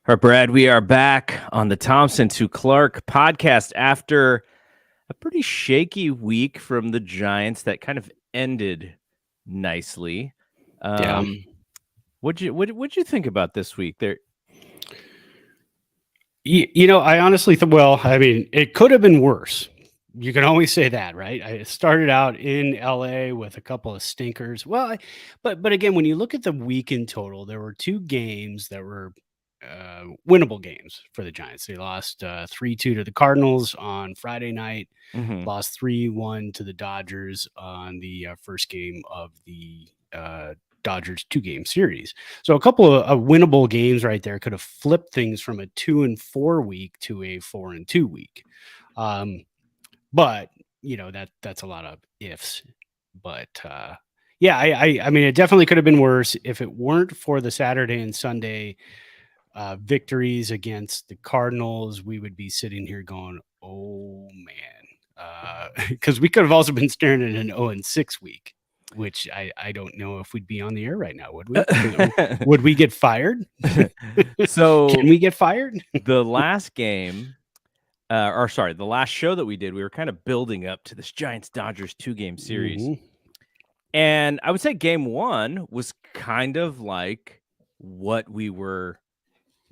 All right, Brad, we are back on the Thompson to Clark podcast after a pretty shaky week from the Giants that kind of ended nicely. What'd you think about this week? I honestly thought, it could have been worse. You can always say that, right? I started out in LA with a couple of stinkers. But again, when you look at the week in total, there were two games that were winnable games for the Giants. They lost 3-2 to the Cardinals on Friday night, lost 3-1 to the Dodgers on the first game of the Dodgers 2-game series. So a couple of winnable games right there could have flipped things from a 2-4 week to a 4-2 week. But that's a lot of ifs. But I mean, it definitely could have been worse if it weren't for the Saturday and Sunday victories against the Cardinals. We would be sitting here going, oh man, because we could have also been staring at an 0-6 week, which I don't know if we'd be on the air right now. Would we? Would we get fired? So can we get fired? The last game, the last show that we did, we were kind of building up to this Giants-Dodgers 2-game series. And I would say game one was kind of like what we were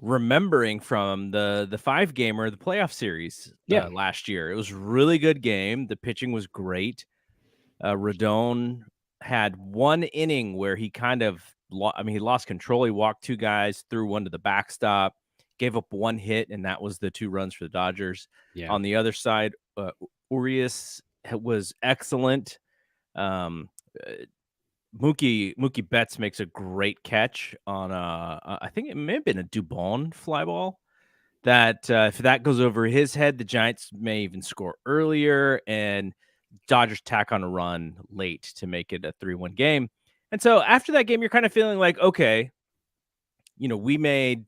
remembering from the 5-gamer, the playoff series last year. It was a really good game. The pitching was great. Rodon had one inning where he kind of he lost control. He walked two guys, threw one to the backstop, gave up one hit, and that was the 2 runs for the Dodgers. On the other side, Urias was excellent. Mookie Betts makes a great catch on I think it may have been a Dubon fly ball that if that goes over his head, the Giants may even score earlier, and Dodgers tack on a run late to make it a 3-1 game. And so after that game, you're kind of feeling like, okay, we made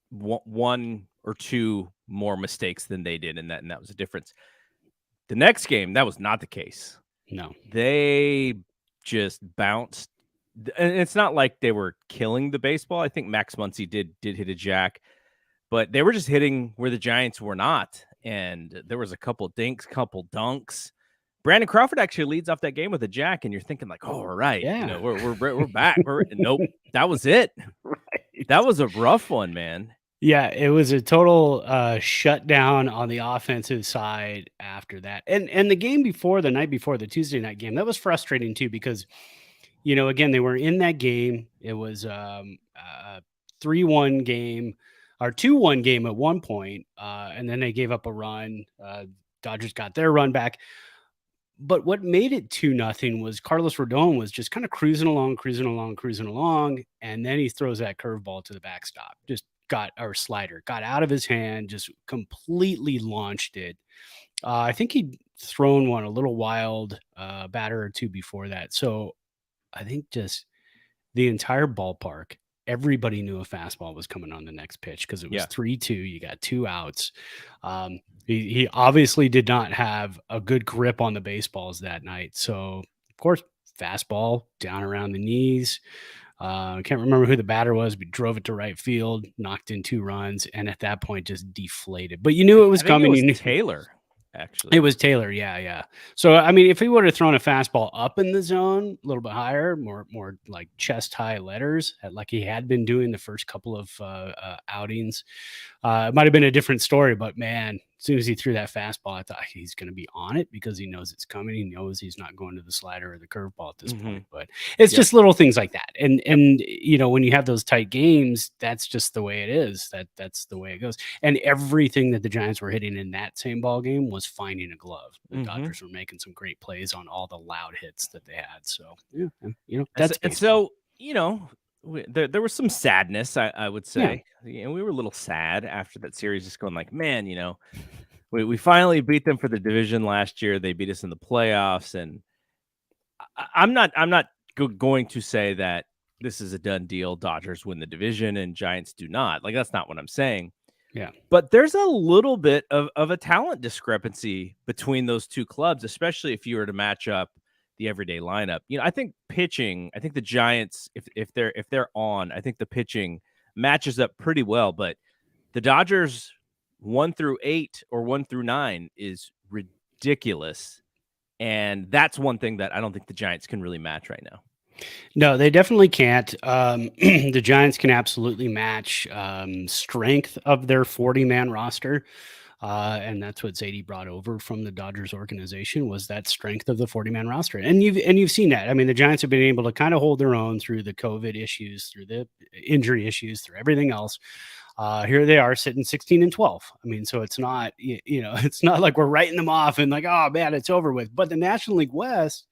1 or 2 more mistakes than they did, and that was a difference. The next game, that was not the case. No, they just bounced, and it's not like they were killing the baseball. I think Max Muncy did hit a jack, but they were just hitting where the Giants were not, and there was a couple dinks, couple dunks. Brandon Crawford actually leads off that game with a jack, and you're thinking like, oh, all right, we're back. Nope, that was it. Right. That was a rough one, man. Yeah, it was a total shutdown on the offensive side after that. And the game before, the night before, the Tuesday night game, that was frustrating too because, again, they were in that game. It was a 3-1 game or 2-1 game at one point, and then they gave up a run. Dodgers got their run back. But what made it 2-0 was Carlos Rodon was just kind of cruising along, and then he throws that curveball to the backstop. Got out of his hand, just completely launched it. I think he'd thrown one a little wild batter or two before that. So I think just the entire ballpark, everybody knew a fastball was coming on the next pitch because it was 3-2. You got 2 outs. He obviously did not have a good grip on the baseballs that night. So, of course, fastball down around the knees. I can't remember who the batter was, but drove it to right field, knocked in 2 runs, and at that point just deflated. But you knew it was coming. It was Taylor, actually. It was Taylor, yeah. So, I mean, if he would have thrown a fastball up in the zone, a little bit higher, more like chest-high letters, like he had been doing the first couple of outings, it might have been a different story. But, man, as soon as he threw that fastball, I thought he's going to be on it because he knows it's coming. He knows he's not going to the slider or the curveball at this point. But it's just little things like that. And when you have those tight games, that's just the way it is. That's the way it goes. And everything that the Giants were hitting in that same ball game was finding a glove. The Dodgers were making some great plays on all the loud hits that they had. So, that's baseball. So, there was some sadness, I would say. And we were a little sad after that series, just going like, man, we finally beat them for the division last year. They beat us in the playoffs, and I'm not going to say that this is a done deal. Dodgers win the division and Giants do not. Like, that's not what I'm saying. Yeah. But there's a little bit of a talent discrepancy between those two clubs, especially if you were to match up the everyday lineup. I think pitching, I think the Giants, if they're on, I think the pitching matches up pretty well. But The Dodgers 1-8 or 1-9 is ridiculous. And that's one thing that I don't think the Giants can really match right now. No, they definitely can't. The Giants can absolutely match strength of their 40-man roster. And that's what Zadie brought over from the Dodgers organization, was that strength of the 40-man roster. And you've seen that. I mean, the Giants have been able to kind of hold their own through the COVID issues, through the injury issues, through everything else. Here they are sitting 16-12. I mean, so it's not, it's not like we're writing them off and like, oh man, it's over with. But the National League West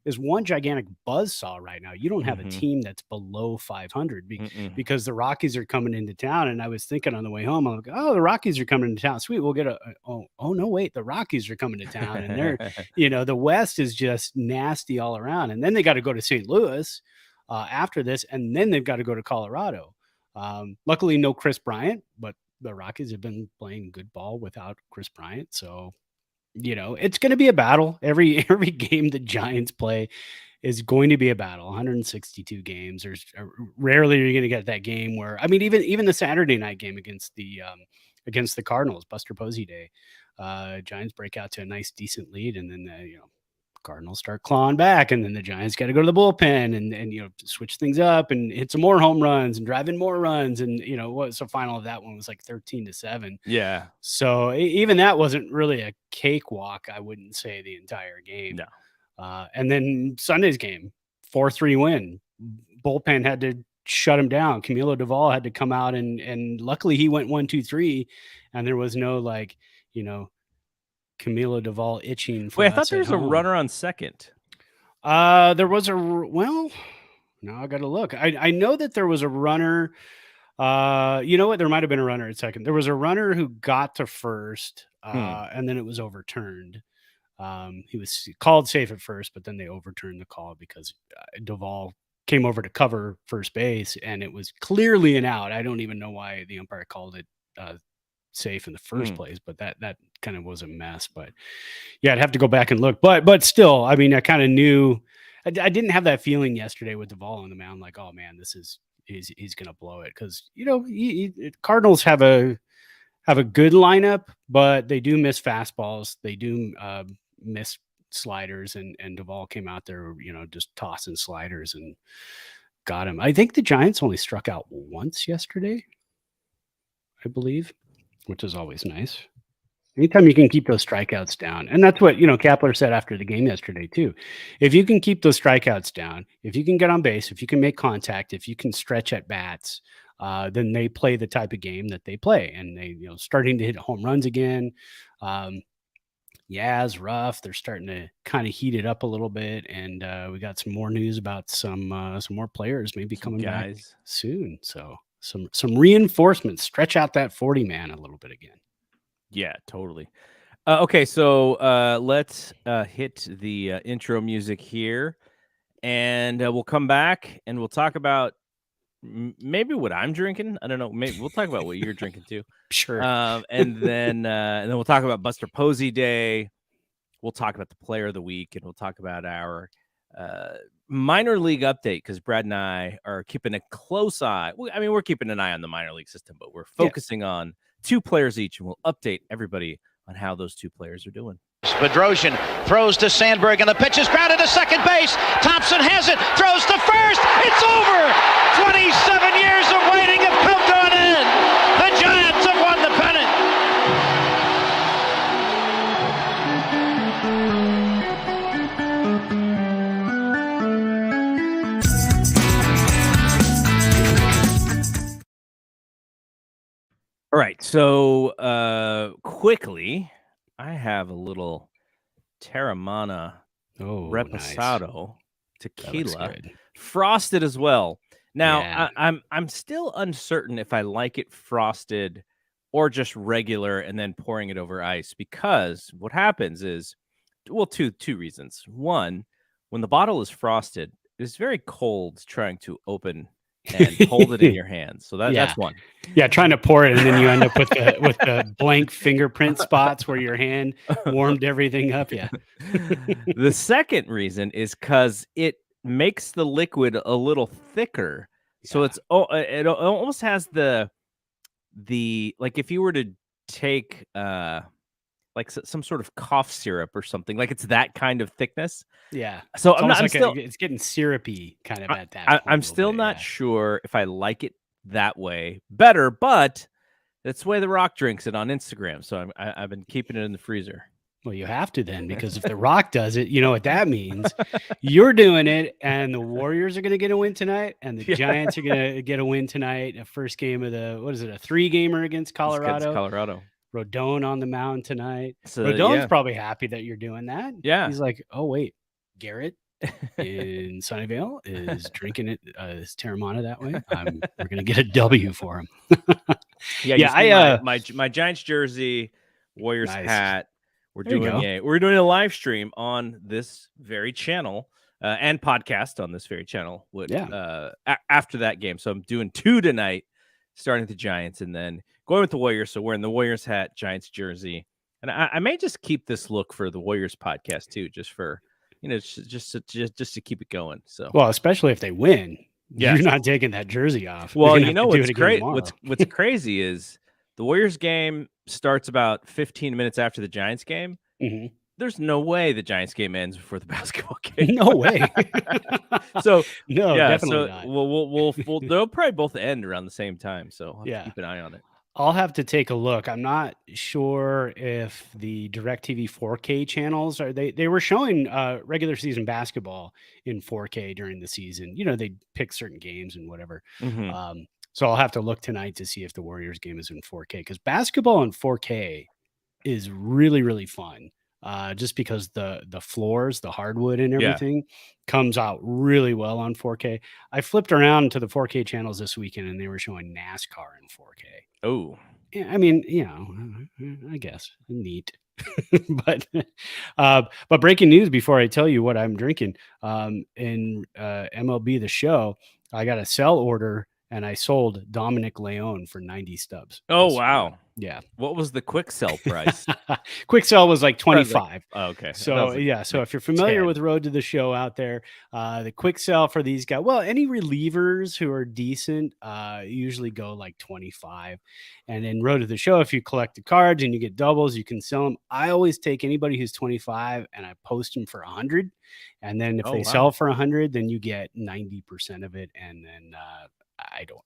is one gigantic buzzsaw right now. You don't have a team that's below 500 because the Rockies are coming into town. And I was thinking on the way home, I'm like, oh, the Rockies are coming into town. Sweet. We'll get oh no, wait, the Rockies are coming to town. And they're, the West is just nasty all around. And then they got to go to St. Louis after this. And then they've got to go to Colorado. Luckily, no Chris Bryant, but the Rockies have been playing good ball without Chris Bryant. So, it's going to be a battle. Every game the Giants play is going to be a battle. 162 games. Rarely are you going to get that game where, I mean, even the Saturday night game against the Cardinals, Buster Posey Day, Giants break out to a nice, decent lead, and then Cardinals start clawing back, and then the Giants got to go to the bullpen and switch things up and hit some more home runs and drive in more runs. And so final of that one was like 13-7. Yeah. So even that wasn't really a cakewalk, I wouldn't say, the entire game. No. And then Sunday's game, 4-3 win. Bullpen had to shut him down. Camilo Duvall had to come out and luckily he went 1-2-3, and there was no Camilo Duvall itching. Wait, I thought there was a runner on second. There was now I got to look. I know that there was a runner. You know what? There might have been a runner at second. There was a runner who got to first, and then it was overturned. He was called safe at first, but then they overturned the call because Duvall came over to cover first base, and it was clearly an out. I don't even know why the umpire called it safe in the first place, but that kind of was a mess. But yeah, I'd have to go back and look, but still, I mean, I kind of knew. I didn't have that feeling yesterday with Duvall on the mound, like, oh man, he's gonna blow it, because Cardinals have a good lineup, but they do miss fastballs, they do miss sliders, and Duvall came out there just tossing sliders and got him. I think the Giants only struck out once yesterday, I believe, which is always nice. Anytime you can keep those strikeouts down. And that's what, Kapler said after the game yesterday too. If you can keep those strikeouts down, if you can get on base, if you can make contact, if you can stretch at bats, then they play the type of game that they play. And they, starting to hit home runs again. Yaz, Ruff, they're starting to kind of heat it up a little bit. And we got some more news about some more players maybe coming back soon. So some reinforcements, stretch out that 40-man a little bit again. Yeah, totally. Okay, so let's hit the intro music here, and we'll come back and we'll talk about maybe what I'm drinking. I don't know. Maybe we'll talk about what you're drinking too. Sure. And then we'll talk about Buster Posey Day. We'll talk about the player of the week, and we'll talk about our minor league update, because Brad and I are keeping a close eye. I mean, we're keeping an eye on the minor league system, but we're focusing on 2 players each, and we'll update everybody on how those 2 players are doing. Bedrosian throws to Sandberg, and the pitch is grounded to second base. Thompson has it, throws to first. It's over. 27 years of waiting have come to an end. The Giants have won the pennant. All right, so quickly, I have a little Terra Mana Reposado tequila, frosted as well. Now, I'm still uncertain if I like it frosted or just regular and then pouring it over ice, because what happens is, two reasons. One, when the bottle is frosted, it's very cold trying to open and hold it in your hands. So that's one. Yeah, trying to pour it, and then you end up with the blank fingerprint spots where your hand warmed everything up. Yeah. The second reason is because it makes the liquid a little thicker. So it almost has the if you were to take like some sort of cough syrup or something, like it's that kind of thickness. Yeah. So It's I'm not. almost I'm like still. it's getting syrupy kind of at that point. I'm a little still bit, not yeah. sure if I like it that way better, but that's the way The Rock drinks it on Instagram. So I've been keeping it in the freezer. Well, you have to then, because if The Rock does it, you know what that means. You're doing it, and the Warriors are going to get a win tonight, and the Giants are going to get a win tonight. A first game of a 3-gamer against Colorado. Colorado. Rodon on the mound tonight. So, Rodon's probably happy that you're doing that. Yeah. He's like, oh, wait, Garrett in Sunnyvale is drinking it, his Terra Mana that way. We're going to get a W for him. My Giants jersey, Warriors hat. We're doing a live stream on this very channel and podcast on this very channel. After that game, so I'm doing 2 tonight, starting with the Giants and then going with the Warriors. So wearing the Warriors hat, Giants jersey, and I may just keep this look for the Warriors podcast too, just for just to keep it going. So especially if they win, you're not taking that jersey off. Well, what's great. What's crazy is the Warriors game starts about 15 minutes after the Giants game. Mm-hmm. There's no way the Giants game ends before the basketball game. No way. So no, definitely not. We'll they'll probably both end around the same time. So I'll have to keep an eye on it. I'll have to take a look. I'm not sure if the DirecTV 4K channels they were showing regular season basketball in 4K during the season. They pick certain games and whatever. Mm-hmm. So I'll have to look tonight to see if the Warriors game is in 4K, because basketball in 4K is really, really fun. Just because the floors, the hardwood and everything comes out really well on 4K. I flipped around to the 4K channels this weekend and they were showing NASCAR in 4K. Oh, yeah, I mean, I guess neat. but breaking news before I tell you what I'm drinking, in MLB The Show, I got a sell order and I sold Dominic Leone for 90 stubs. Oh, wow. Yeah. What was the quick sell price? Quick sell was like 25. Okay. So so if you're familiar 10. with Road to the Show out there, the quick sell for these guys, any relievers who are decent usually go like 25. And in Road to the Show, if you collect the cards and you get doubles, you can sell them. I always take anybody who's 25 and I post them for 100. And then if they sell for 100, then you get 90% of it. And then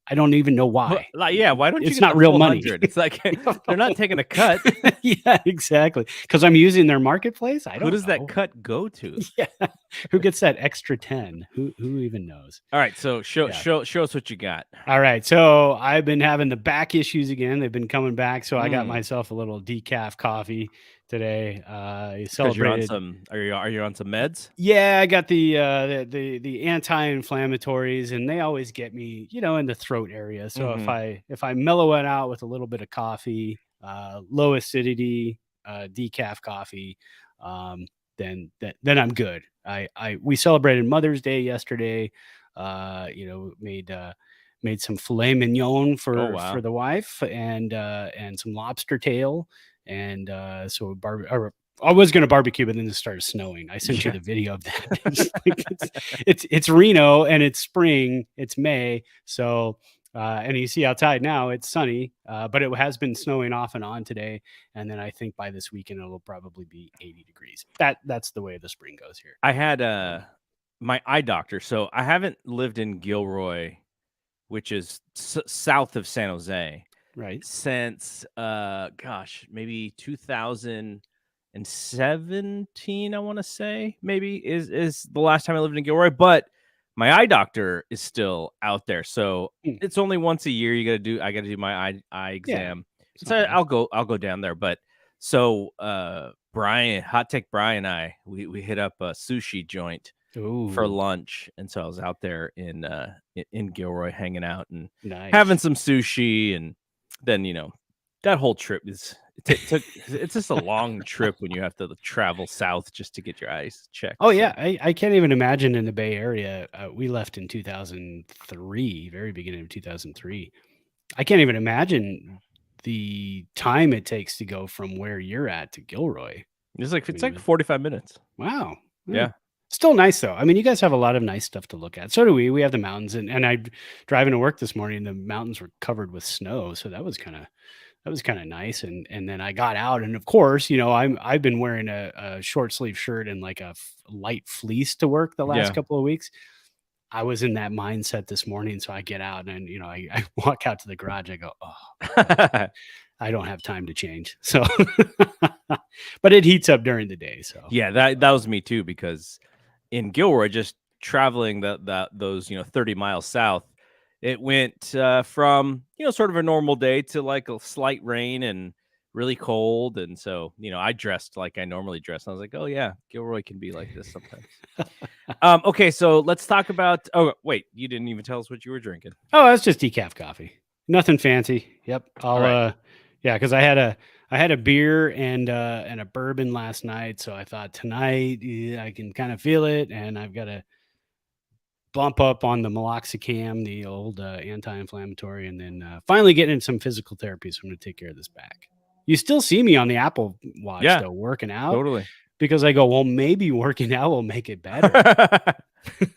I don't even know why. Why don't you? It's not real money. 100? It's like they're not taking a cut. Yeah, exactly. Because I'm using their marketplace. Who does that cut go to? Yeah, who gets that extra 10? Who even knows? All right, so show us what you got. All right, so I've been having the back issues again. They've been coming back, so I got myself a little decaf coffee today. Celebrated. Are you on some meds? Yeah, I got the anti-inflammatories, and they always get me, in the throat area. So if I mellow it out with a little bit of coffee, low acidity, decaf coffee, then I'm good. We celebrated Mother's Day yesterday. Made some filet mignon for the wife and some lobster tail. And so I was going to barbecue, but then it started snowing. I sent you the video of that. It's Reno and it's spring. It's May. So, and you see outside now it's sunny, but it has been snowing off and on today. And then I think by this weekend, it'll probably be 80 degrees. That's the way the spring goes here. I had my eye doctor. So I haven't lived in Gilroy, which is south of San Jose. Right. Since maybe 2017, I want to say maybe is the last time I lived in Gilroy, but my eye doctor is still out there. So it's only once a year I got to do my eye exam. Yeah, so I'll go down there. But so Hot Take Brian and I, we hit up a sushi joint for lunch, and so I was out there in Gilroy hanging out and having some sushi. And then that whole trip it's just a long trip when you have to travel south just to get your eyes checked. Yeah, I can't even imagine in the Bay Area. We left in 2003, very beginning of 2003. I can't even imagine the time it takes to go from where you're at to Gilroy. It's like 45 minutes. Wow. Yeah. Still nice though. I mean, you guys have a lot of nice stuff to look at. So do we. We have the mountains, and I driving to work this morning. The mountains were covered with snow, so that was kind of nice. And then I got out, and of course, I've been wearing a short sleeve shirt and like a light fleece to work the last couple of weeks. I was in that mindset this morning, so I get out and I walk out to the garage. I go, oh. I don't have time to change. So, but it heats up during the day. So yeah, that was me too, because in Gilroy, just traveling those 30 miles south, it went from sort of a normal day to like a slight rain and really cold. And so I dressed like I normally dress. And I was like, oh yeah, Gilroy can be like this sometimes. Okay, so let's talk about. Oh wait, you didn't even tell us what you were drinking. Oh, that's just decaf coffee. Nothing fancy. Yep. Yeah, because I had a beer and a bourbon last night, so I thought tonight I can kind of feel it, and I've got to bump up on the meloxicam, the old anti-inflammatory, and then finally getting into some physical therapy. So I'm going to take care of this back. You still see me on the Apple Watch though, working out, totally, because I go, well, maybe working out will make it better.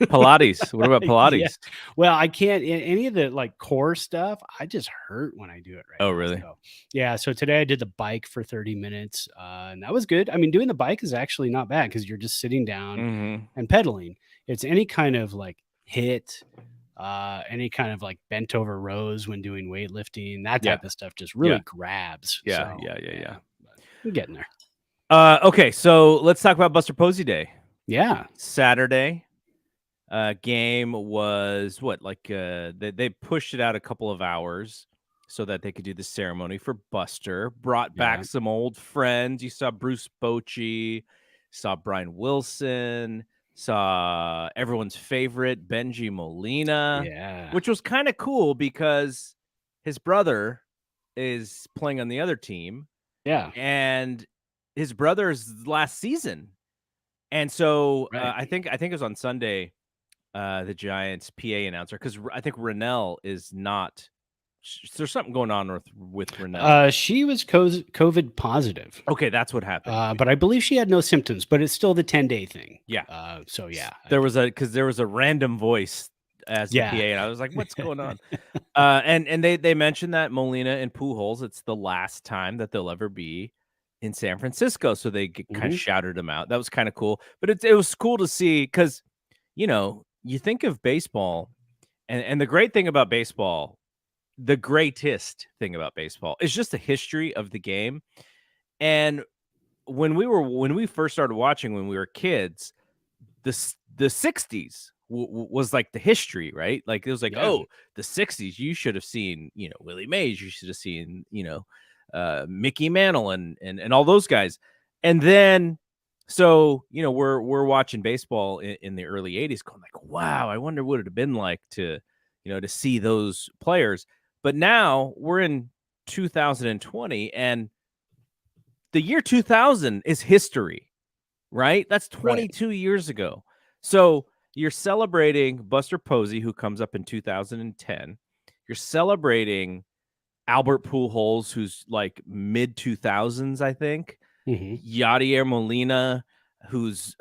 Pilates. What about Pilates? Yeah. Well, I can't any of the like core stuff. I just hurt when I do it. Right. Oh, really? So, yeah. So today I did the bike for 30 minutes, and that was good. I mean, doing the bike is actually not bad because you're just sitting down and pedaling. It's any kind of like hit, any kind of like bent over rows when doing weightlifting. That type of stuff just really grabs. Yeah. So, Yeah. I'm getting there. Okay, so let's talk about Buster Posey Day. Yeah. Saturday. Game was what, like they pushed it out a couple of hours so that they could do the ceremony for Buster. Brought back some old friends. You saw Bruce Bochy, saw Brian Wilson, saw everyone's favorite Benji Molina, which was kind of cool because his brother is playing on the other team. Yeah, and his brother's last season, and so I think it was on Sunday. The Giants PA announcer, because I think Renell is not. There's something going on with Renell. She was COVID positive. Okay, that's what happened. But I believe she had no symptoms. But it's still the 10-day thing. Yeah. So yeah, there was a random voice as the PA, and I was like, "What's going on?" And they mentioned that Molina and Pujols, it's the last time that they'll ever be in San Francisco, so they kind of shouted him out. That was kind of cool. But it was cool to see because you think of baseball, and the great thing about baseball, the greatest thing about baseball is just the history of the game. And when we first started watching when we were kids, the 60s was like the history, right? Like it was like, oh, the 60s, you should have seen, Willie Mays, you should have seen, Mickey Mantle and all those guys. And then so, we're watching baseball in the early 80s going like, wow, I wonder what it'd have been like to, to see those players. But now we're in 2020, and the year 2000 is history, right? That's 22 years ago. So you're celebrating Buster Posey, who comes up in 2010. You're celebrating Albert Pujols, who's like mid 2000s, I think. Yadier Molina, who's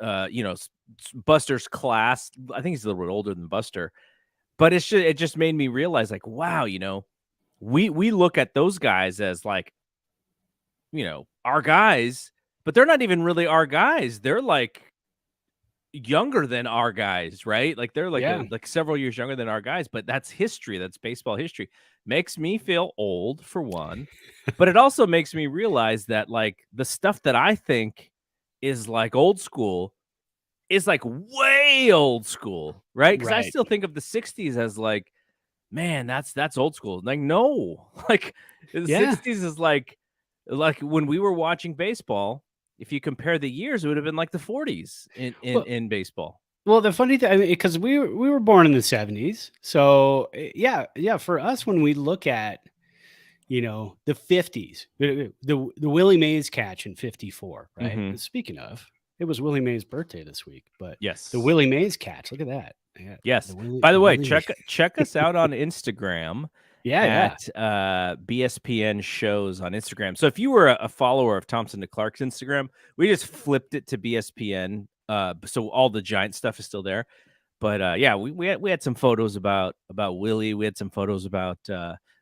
Buster's class. I think he's a little bit older than Buster, but it just made me realize, like, wow, we look at those guys as like, our guys, but they're not even really our guys. They're like younger than our guys, right? Like they're like several years younger than our guys, but that's history. That's baseball history. Makes me feel old, for one, but it also makes me realize that like the stuff that I think is like old school is like way old school, right? Because I still think of the 60s as like, man, that's old school. Like, no, like the 60s is like when we were watching baseball. If you compare the years, it would have been like the 40s in baseball. Well, the funny thing, because we were born in the 70s, so yeah. For us, when we look at the 50s, the Willie Mays catch in 54, right? Speaking of, it was Willie Mays' birthday this week, but yes, the Willie Mays catch. Look at that. Yeah, yes. By the way, check us out on Instagram. At BSPN shows on Instagram. So if you were a follower of Thompson to Clark's Instagram, we just flipped it to BSPN So all the Giant stuff is still there. But yeah, we had some photos about Willie. We had some photos about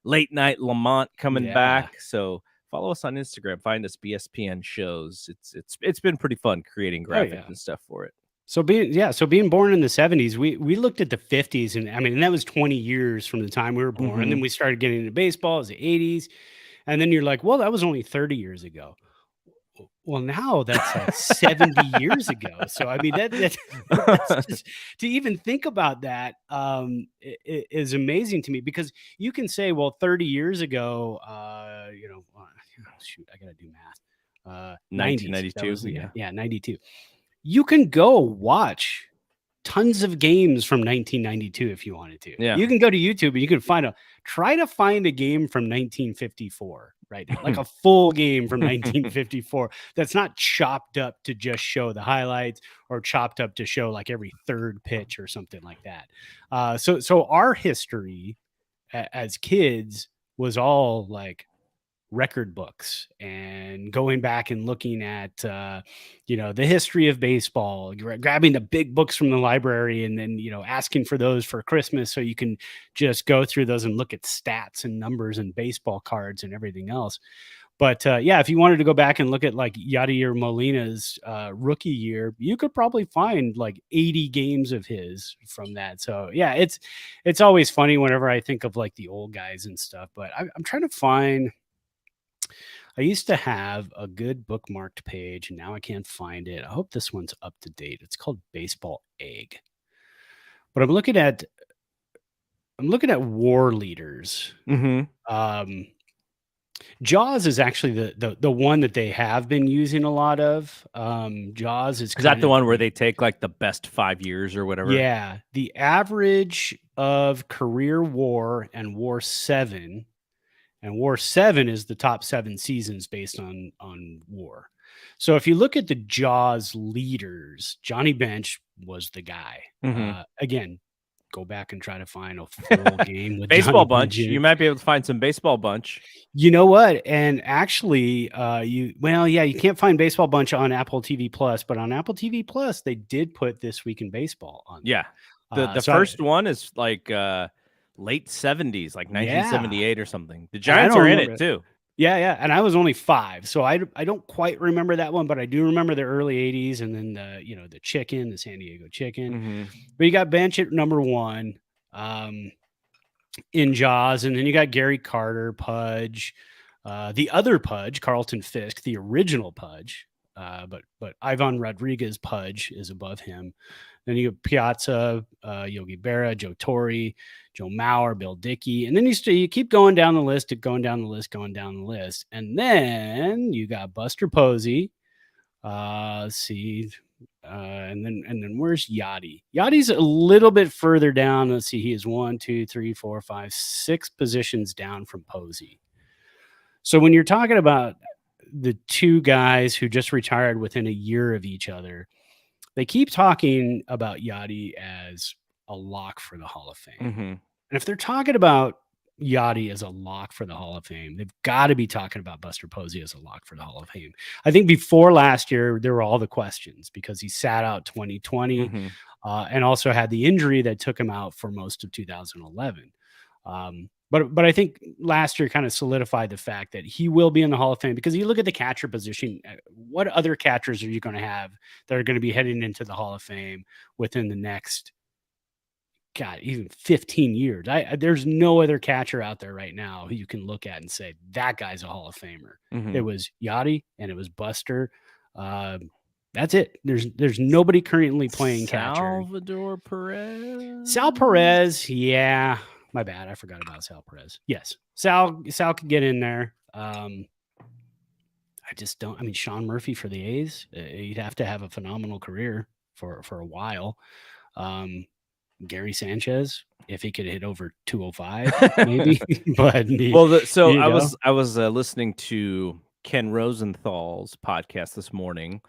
late night Lamont coming back. So follow us on Instagram. Find us BSPN shows. It's been pretty fun creating graphics and stuff for it. So being born in the 70s, we looked at the 50s, and I mean, and that was 20 years from the time we were born. And then we started getting into baseball as the 80s. And then you're like, well, that was only 30 years ago. Well, now that's like 70 years ago. So I mean, that's just, to even think about that is amazing to me, because you can say, well, 30 years ago, shoot, I gotta do math. 1992. Yeah, 92. You can go watch tons of games from 1992 if you wanted to. Yeah. You can go to YouTube and you can try to find a game from 1954 right now, like a full game from 1954 that's not chopped up to just show the highlights or chopped up to show like every third pitch or something like that. So our history as kids was all like record books and going back and looking at the history of baseball, grabbing the big books from the library and then asking for those for Christmas so you can just go through those and look at stats and numbers and baseball cards and everything else. But if you wanted to go back and look at like Yadier Molina's rookie year, you could probably find like 80 games of his from that. So yeah, it's always funny whenever I think of like the old guys and stuff, but I'm trying to find. I used to have a good bookmarked page, and now I can't find it. I hope this one's up to date. It's called Baseball Egg. But I'm looking at war leaders. Jaws is actually the one that they have been using a lot of. Jaws is that the one where they take like the best 5 years or whatever? Yeah. The average of career WAR and WAR 7. And WAR 7 is the top 7 seasons based on WAR. So if you look at the Jaws leaders, Johnny Bench was the guy. Again, go back and try to find a full game with Baseball Bunch. You might be able to find some Baseball Bunch. You know what? And actually, you can't find Baseball Bunch on Apple TV Plus, but on Apple TV Plus, they did put This Week in Baseball on. Yeah. The first one is like late 70s, like 1978 or something. The Giants are in it too. Yeah. And I was only 5, so I don't quite remember that one, but I do remember the early 80s and then the chicken, the San Diego chicken. But you got Bench at number 1 in Jaws, and then you got Gary Carter, Pudge, the other Pudge, Carlton Fisk, the original Pudge, but Ivan Rodriguez Pudge is above him. Then you have Piazza, Yogi Berra, Joe Torre, Joe Mauer, Bill Dickey. And then you keep going down the list, And then you got Buster Posey. Let's see. And then where's Yadi? Yadi's a little bit further down. Let's see. He is 1, 2, 3, 4, 5, 6 positions down from Posey. So when you're talking about the two guys who just retired within a year of each other, they keep talking about Yadi as a lock for the Hall of Fame. And if they're talking about Yadi as a lock for the Hall of Fame, they've got to be talking about Buster Posey as a lock for the Hall of Fame. I think before last year, there were all the questions because he sat out 2020 and also had the injury that took him out for most of 2011. But I think last year kind of solidified the fact that he will be in the Hall of Fame, because you look at the catcher position, what other catchers are you going to have that are going to be heading into the Hall of Fame within the next, even 15 years? There's no other catcher out there right now who you can look at and say, that guy's a Hall of Famer. It was Yadi and it was Buster. That's it. There's nobody currently playing catcher. Salvador Perez. Sal Perez, yeah. My bad. I forgot about Sal Perez. Yes. Sal could get in there. I just don't. I mean, Sean Murphy for the A's, he'd have to have a phenomenal career for a while. Gary Sanchez, if he could hit over 205, maybe. But I was listening to Ken Rosenthal's podcast this morning,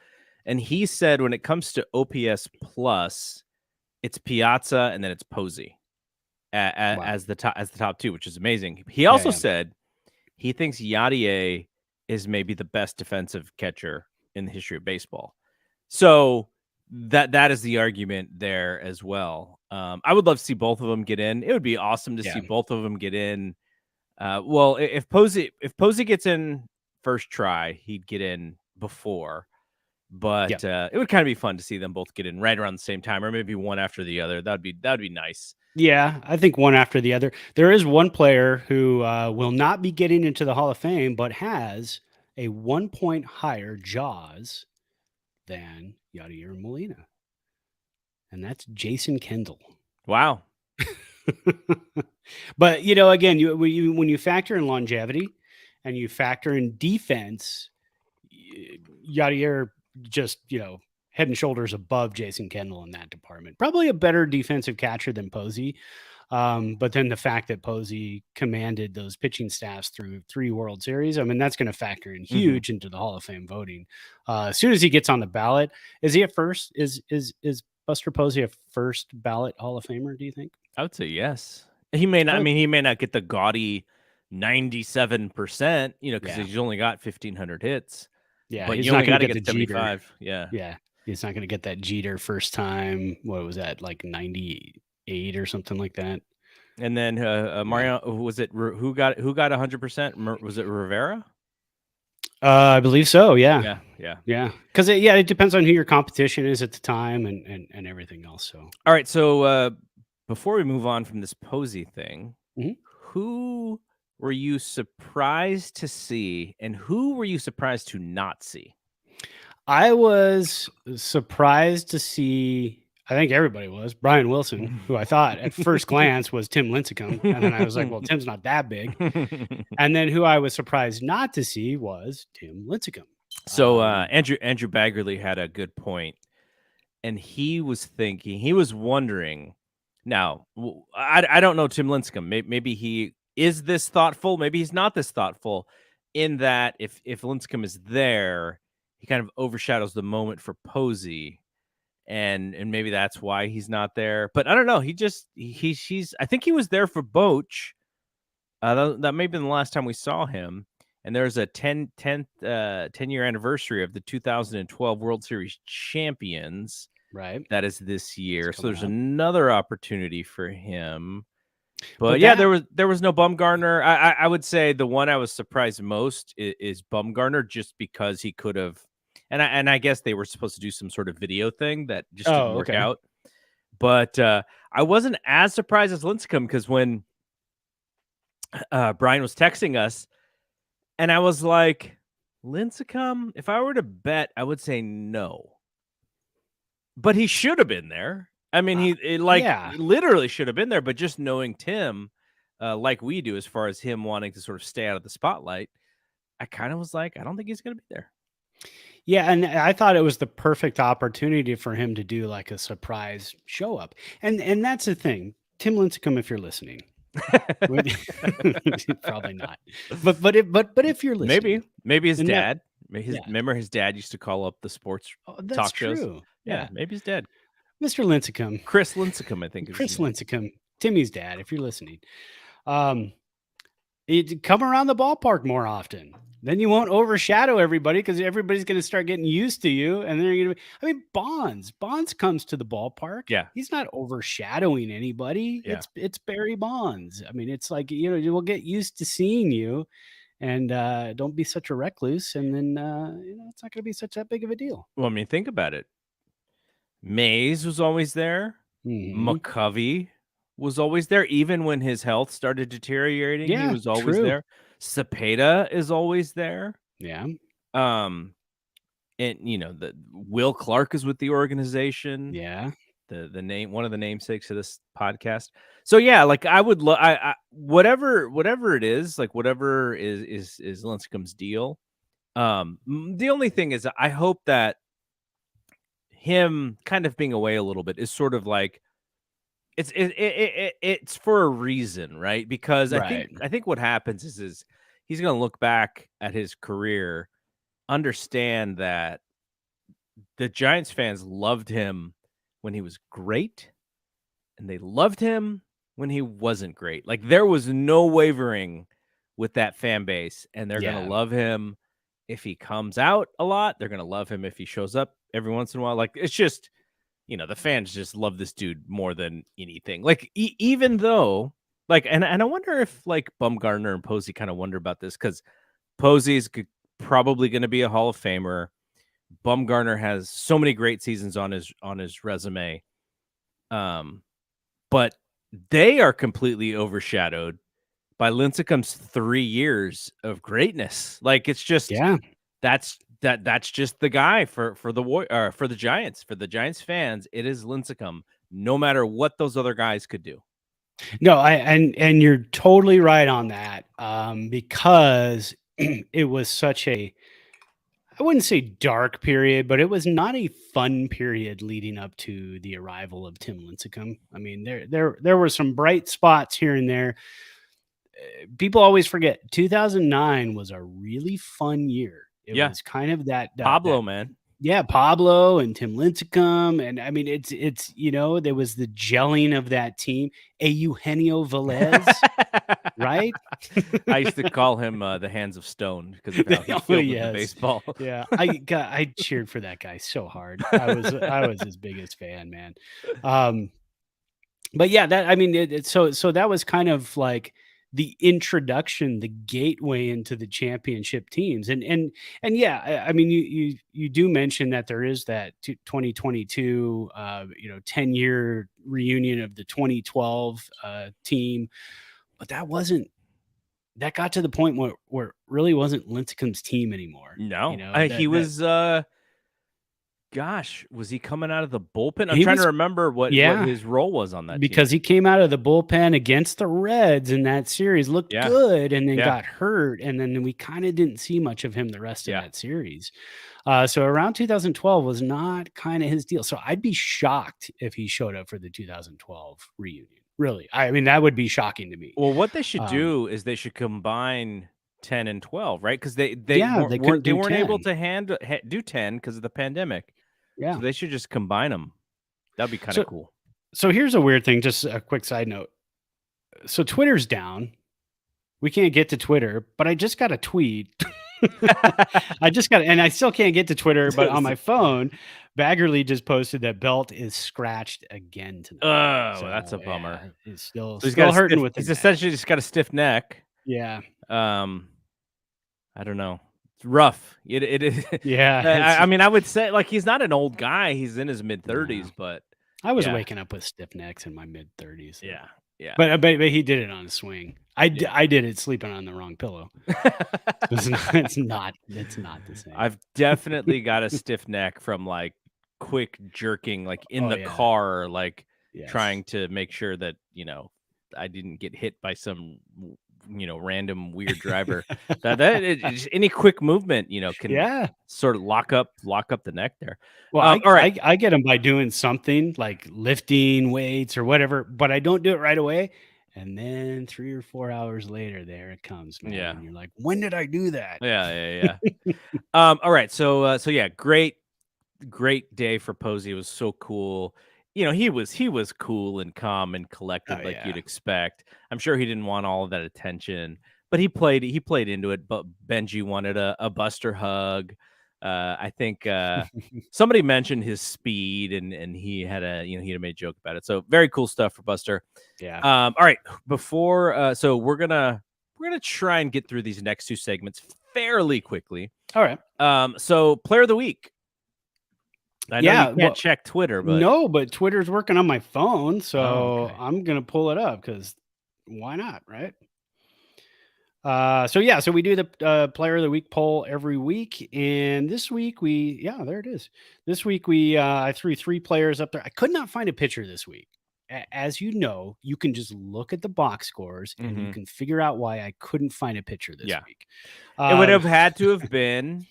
and he said when it comes to OPS plus, it's Piazza and then it's Posey. As the top 2, which is amazing. He also said he thinks Yadier is maybe the best defensive catcher in the history of baseball. So that is the argument there as well. I would love to see both of them get in. It would be awesome to see both of them get in. Well, if Posey gets in first try, he'd get in before. But it would kind of be fun to see them both get in right around the same time, or maybe one after the other. That'd be nice. Yeah, I think one after the other. There is one player who will not be getting into the Hall of Fame, but has a 1 point higher Jaws than Yadier and Molina, and that's Jason Kendall. Wow. But again, when you factor in longevity and you factor in defense, Yadier just head and shoulders above Jason Kendall in that department. Probably a better defensive catcher than Posey. But then the fact that Posey commanded those pitching staffs through 3 World Series, I mean, that's going to factor in huge into the Hall of Fame voting. As soon as he gets on the ballot, is he at first? Is Buster Posey a first ballot Hall of Famer, do you think? I would say yes. He may not. I mean, he may not get the gaudy 97%, because he's only got 1,500 hits. Yeah, but he's you not only got going to to get get the 75. Jeter. Yeah. He's not going to get that Jeter first time. What was that, like 98 or something like that? And then Mario, was it who got 100%? Was it Rivera? I believe so. Yeah. Because it depends on who your competition is at the time and everything else. So all right. So before we move on from this Posey thing, who were you surprised to see, and who were you surprised to not see? I was surprised to see. I think everybody was Brian Wilson, who I thought at first glance was Tim Lincecum, and then I was like, well, Tim's not that big. And then who I was surprised not to see was Tim Lincecum. So Andrew Baggerly had a good point, and he was wondering. Now, I don't know Tim Lincecum. Maybe he is this thoughtful. Maybe he's not this thoughtful. In that, if Lincecum is there, he kind of overshadows the moment for Posey. And maybe that's why he's not there. But I don't know. He's I think he was there for Boch. That may have been the last time we saw him. And there's a 10-year anniversary of the 2012 World Series champions. Right. That is this year. So there's another opportunity for him. But there was no Bumgarner. I would say the one I was surprised most is Bumgarner, just because he could have. And I guess they were supposed to do some sort of video thing that just didn't work out. But I wasn't as surprised as Lincecum, because when Brian was texting us, and I was like, Lincecum, if I were to bet, I would say no. But he should have been there. I mean, he literally should have been there. But just knowing Tim, like we do, as far as him wanting to sort of stay out of the spotlight, I kind of was like, I don't think he's going to be there. Yeah, and I thought it was the perfect opportunity for him to do like a surprise show up. And that's the thing. Tim Lincecum, if you're listening. Probably not. But if you're listening. Maybe his dad. Remember his dad used to call up the sports talk shows? True. Yeah, maybe his dad. Mr. Lincecum. Chris Lincecum, I think. Chris Lincecum. Timmy's dad, if you're listening. Come around the ballpark more often. Then you won't overshadow everybody, because everybody's going to start getting used to you. And they're going to be, I mean, Bonds comes to the ballpark. Yeah. He's not overshadowing anybody. Yeah. It's Barry Bonds. I mean, it's like, we'll get used to seeing you, and don't be such a recluse. And then, it's not going to be such that big of a deal. Well, I mean, think about it. Mays was always there. McCovey was always there. Even when his health started deteriorating, he was always there. Cepeda is always there. Yeah. And the Will Clark is with the organization. Yeah. The name, one of the namesakes of this podcast. So yeah, like I would love, whatever it is, like whatever is Lincecum's deal. The only thing is, I hope that him kind of being away a little bit is sort of like, it's for a reason, right? Because I think what happens is he's going to look back at his career, understand that the Giants fans loved him when he was great, and they loved him when he wasn't great. Like, there was no wavering with that fan base, and they're going to love him if he comes out a lot. They're going to love him if he shows up every once in a while. Like, it's just the fans just love this dude more than anything. Like even though, like, and I wonder if like Bumgarner and Posey kind of wonder about this because Posey's probably going to be a Hall of Famer. Bumgarner has so many great seasons on his resume, but they are completely overshadowed by Lincecum's 3 years of greatness. Like it's just that's just the guy for the Giants, for the Giants fans. It is Lincecum, no matter what those other guys could do. No, and you're totally right on that, because it was such a, I wouldn't say dark period, but it was not a fun period leading up to the arrival of Tim Lincecum. I mean, there were some bright spots here and there. People always forget 2009 was a really fun year. It was kind of that Pablo, man. Yeah, Pablo and Tim Lincecum. And I mean, it's there was the gelling of that team. Eugenio Velez, right? I used to call him the Hands of Stone because of how he fielded the baseball. Yeah, I cheered for that guy so hard. I was his biggest fan, man. But yeah, that, I mean, so that was kind of like the introduction, the gateway into the championship teams. And yeah, I mean, you do mention that there is that 2022, 10-year reunion of the 2012 team, but that got to the point where it really wasn't Lincecum's team anymore. No, he was, gosh, was he coming out of the bullpen? I'm trying to remember what his role was on that because team. He came out of the bullpen against the Reds in that series, looked good, and then got hurt, and then we kind of didn't see much of him the rest of that series. So around 2012 was not kind of his deal. So I'd be shocked if he showed up for the 2012 reunion. Really, I mean, that would be shocking to me. Well, what they should do is they should combine 10 and 12, right? Because they weren't able to do 10 because of the pandemic. Yeah, so they should just combine them. That'd be kind of cool. So here's a weird thing. Just a quick side note. So Twitter's down. We can't get to Twitter, but I just got a tweet. And I still can't get to Twitter, but on my phone, Baggerly just posted that Belt is scratched again tonight. Oh, so, that's a bummer. Yeah, he's still hurting with he's essentially just got a stiff neck. Yeah. I don't know. It's rough. It is. Yeah. I mean, I would say like he's not an old guy. He's in his mid-30s, but I was waking up with stiff necks in my mid-30s. So. Yeah. But he did it on a swing. I did it sleeping on the wrong pillow. It's not the same. I've definitely got a stiff neck from like quick jerking, like in the car, like trying to make sure that I didn't get hit by some random weird driver. Any quick movement can sort of lock up the neck there. Well, all right, I get them by doing something like lifting weights or whatever, but I don't do it right away. And then 3 or 4 hours later, there it comes, man. Yeah. And you're like, when did I do that? Yeah. All right. So yeah, great day for Posey. It was so cool. He was cool and calm and collected you'd expect. I'm sure he didn't want all of that attention, but he played into it. But Benji wanted a Buster hug. I think somebody mentioned his speed and he had made a joke about it. So very cool stuff for Buster. Yeah. All right. Before so we're gonna try and get through these next two segments fairly quickly. All right. So player of the week. I know you can't check Twitter, but no, but Twitter's working on my phone, so I'm gonna pull it up because why not, right? So we do the player of the week poll every week, and this week there it is. This week I threw 3 players up there. I could not find a pitcher this week. As you know, you can just look at the box scores and you can figure out why I couldn't find a pitcher this week. It would have had to have been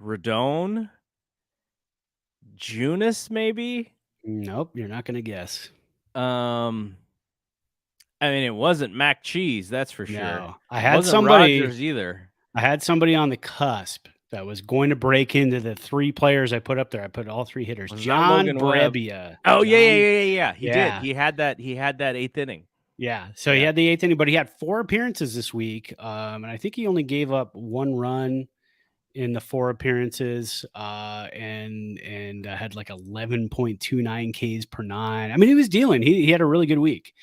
Rodon. Junis, maybe? Nope, you're not gonna guess. I mean, it wasn't Mac Cheese, that's for sure. No, I had somebody Rogers either. I had somebody on the cusp that was going to break into the 3 players I put up there. I put all 3 hitters. John Brebbia. Oh, yeah. He did. He had that 8th inning. Yeah. So he had the 8th inning, but he had 4 appearances this week. And I think he only gave up 1 run in the 4 appearances, and had like 11.29 Ks per 9. I mean, he was dealing. He had a really good week.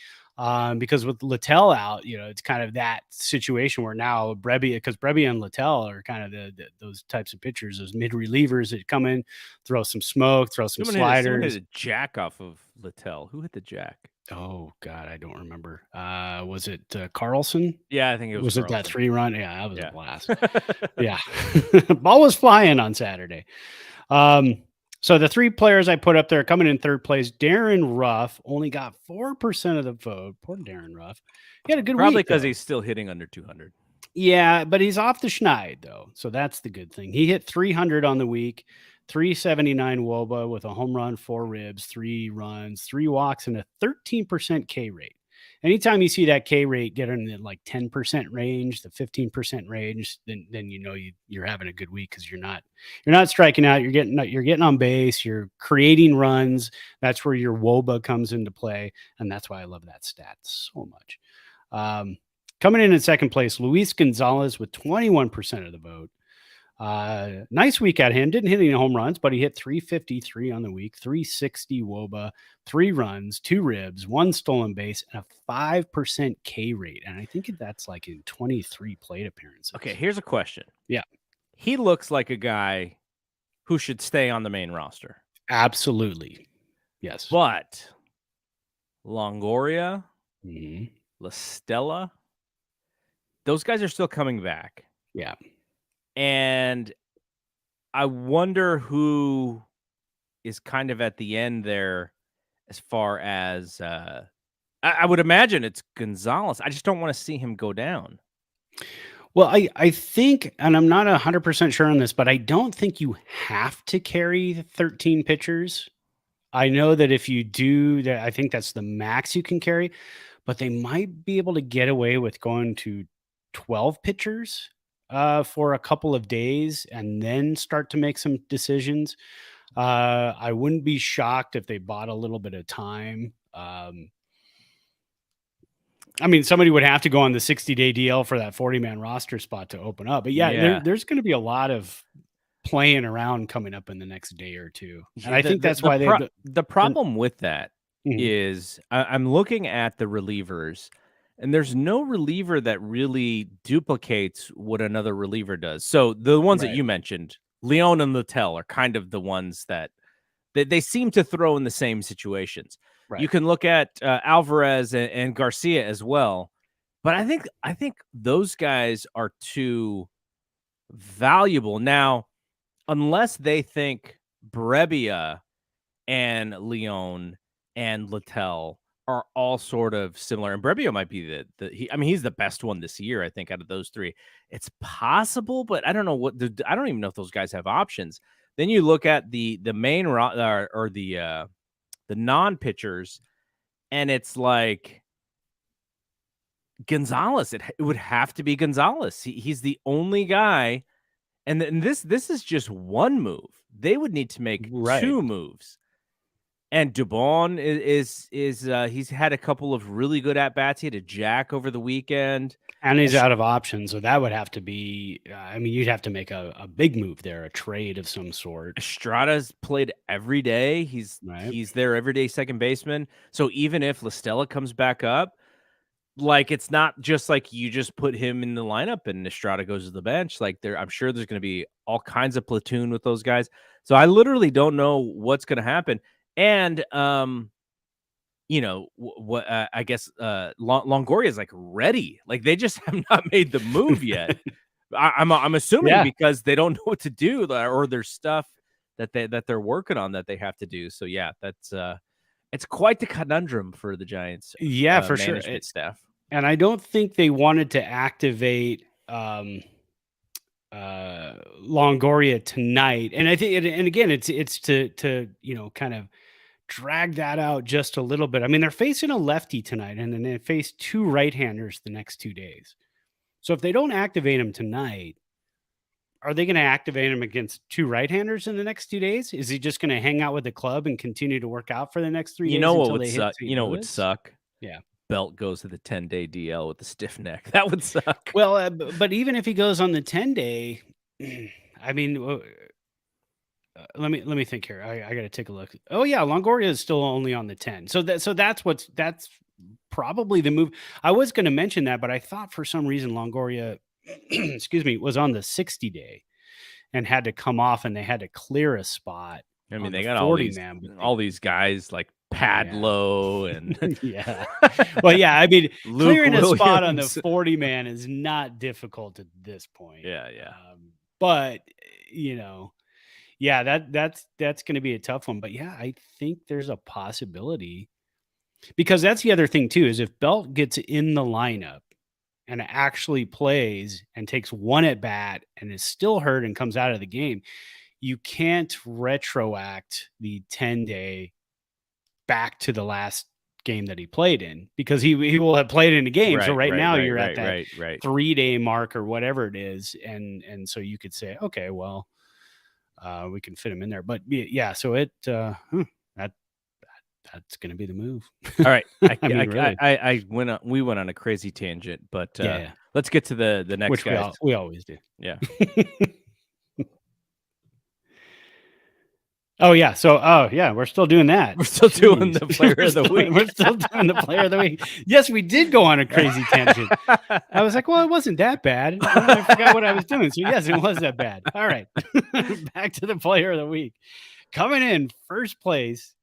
Because with Littell out, it's kind of that situation where now because Brebbia and Littell are kind of those types of pitchers, those mid relievers that come in, throw some smoke, throw some sliders. Someone hit a jack off of Littell. Who hit the jack? Oh God, I don't remember. Was it Carlson? Yeah, I think it was. Was it that 3-run? Yeah, that was a blast. Yeah, ball was flying on Saturday. So the 3 players I put up there coming in third place, Darren Ruff only got 4% of the vote. Poor Darren Ruff. He had a good week. Probably because he's still hitting under 200. Yeah, but he's off the schneid, though. So that's the good thing. He hit 300 on the week, 379 WOBA with a home run, 4 ribs, 3 runs, 3 walks, and a 13% K rate. Anytime you see that K rate get in the like 10% range, the 15% range, then you're having a good week because you're not striking out. You're getting on base. You're creating runs. That's where your WOBA comes into play, and that's why I love that stat so much. Coming in second place, Luis Gonzalez with 21% of the vote. Nice week at him. Didn't hit any home runs, but he hit 353 on the week, 360 WOBA, 3 runs, 2 ribs, 1 stolen base, and a 5% K rate. And I think that's like in 23 plate appearances. Okay, here's a question. Yeah. He looks like a guy who should stay on the main roster. Absolutely. Yes. But Longoria, Mhm. La Stella, those guys are still coming back. Yeah. And I wonder who is kind of at the end there as far as I would imagine it's Gonzalez. I just don't want to see him go down. Well, I think, and I'm not 100% sure on this, but I don't think you have to carry 13 pitchers. I know that if you do that, I think that's the max you can carry, but they might be able to get away with going to 12 pitchers for a couple of days and then start to make some decisions. I wouldn't be shocked if they bought a little bit of time. I mean, somebody would have to go on the 60-day DL for that 40-man roster spot to open up. But there's going to be a lot of playing around coming up in the next day or two. And I think that's why the problem with that is I'm looking at the relievers, and there's no reliever that really duplicates what another reliever does. So the ones that you mentioned, Leon and Littell, are kind of the ones that they seem to throw in the same situations. Right. You can look at Alvarez and Garcia as well, but I think those guys are too valuable now, unless they think Brebbia and Leon and Littell are all sort of similar, and Brebbia might be he's the best one this year, I think, out of those 3. It's possible, but I don't know I don't even know if those guys have options. Then you look at the main or the non-pitchers, and it's like Gonzalez. It would have to be Gonzalez. He's the only guy, and this is just one move. They would need to make 2 moves. And Dubon is he's had a couple of really good at-bats. He had a jack over the weekend. And he's out of options, so that would have to be you'd have to make a big move there, a trade of some sort. Estrada's played every day. He's their everyday second baseman. So even if La Stella comes back up, like, it's not just like you just put him in the lineup and Estrada goes to the bench. Like, I'm sure there's going to be all kinds of platoon with those guys. So I literally don't know what's going to happen. And I guess Longoria is like ready. Like, they just have not made the move yet. I'm assuming because they don't know what to do, or there's stuff that they're working on that they have to do. So that's it's quite the conundrum for the Giants. Yeah, for sure. Staff. And I don't think they wanted to activate Longoria tonight. And I think, and again, it's to kind of drag that out just a little bit. I mean, they're facing a lefty tonight, and then they face 2 right-handers the next 2 days. So if they don't activate him tonight, are they going to activate him against 2 right-handers in the next 2 days? Is he just going to hang out with the club and continue to work out for the next 3 days? You know what would suck? What would suck? Yeah. Belt goes to the 10-day DL with the stiff neck. That would suck. Well, but even if he goes on the 10-day, I mean, let me think here. I got to take a look. Oh yeah, Longoria is still only on the 10. So that's probably the move. I was going to mention that, but I thought for some reason Longoria, excuse me, was on the 60 day and had to come off, and they had to clear a spot. I mean, they the got 40 man, all these guys like Padlow and yeah. Well, yeah. I mean, Luke clearing a spot on the Williams. 40 man is not difficult at this point. Yeah. But yeah, that's going to be a tough one. But yeah, I think there's a possibility, because that's the other thing too, is if Belt gets in the lineup and actually plays and takes one at bat and is still hurt and comes out of the game, you can't retroact the 10-day back to the last game that he played in, because he will have played in a game. So now you're at that 3-day mark or whatever it is. And so you could say, okay, well, we can fit him in there. But yeah, so that's going to be the move. All right. Really. We went on a crazy tangent, but yeah. Let's get to the next guy. We always do. Yeah. Oh yeah. So we're still doing that. We're still doing the player of the week. We're still doing the player of the week. Yes, we did go on a crazy tangent. I was like, well, it wasn't that bad. I forgot what I was doing. So yes, it was that bad. All right. Back to the player of the week. Coming in first place,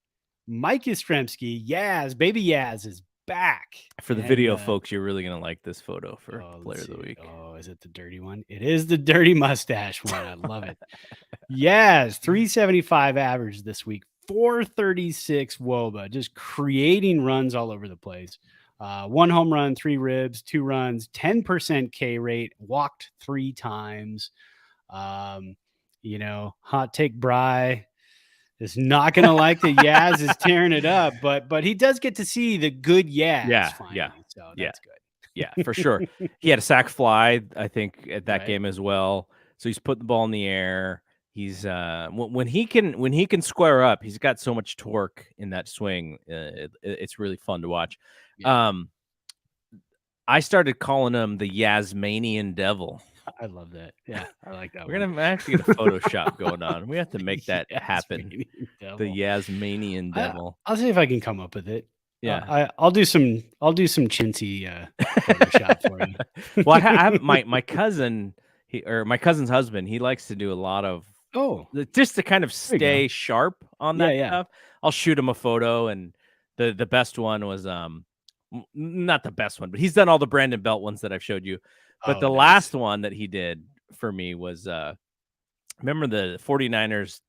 Mike Yastrzemski. Yaz, baby Yaz is back. For the video folks, you're really going to like this photo for player of the week. Oh, is it the dirty one? It is the dirty mustache one. I love it. Yaz, 375 average this week, 436 WOBA, just creating runs all over the place. 1 home run, 3 ribs, 2 runs, 10% K rate, walked 3 times. Hot take Bry is not going to like the Yaz is tearing it up, but he does get to see the good Yaz. Finally, so that's good. Yeah, for sure. He had a sac fly, I think, at that game as well. So he's put the ball in the air. He's when he can square up, he's got so much torque in that swing. It's really fun to watch. Yeah. I started calling him the Yasmanian Devil. I love that. Yeah, I like that. We're gonna actually get a Photoshop going on. We have to make that happen. The Yasmanian Devil. I'll see if I can come up with it. Yeah, I'll do some chintzy Photoshop for you. Well, I have my cousin, my cousin's husband. He likes to do a lot of just to kind of stay sharp on that stuff. I'll shoot him a photo, and the best one was not the best one, but he's done all the Brandon Belt ones that I've showed you. But the last one that he did for me was remember the 49ers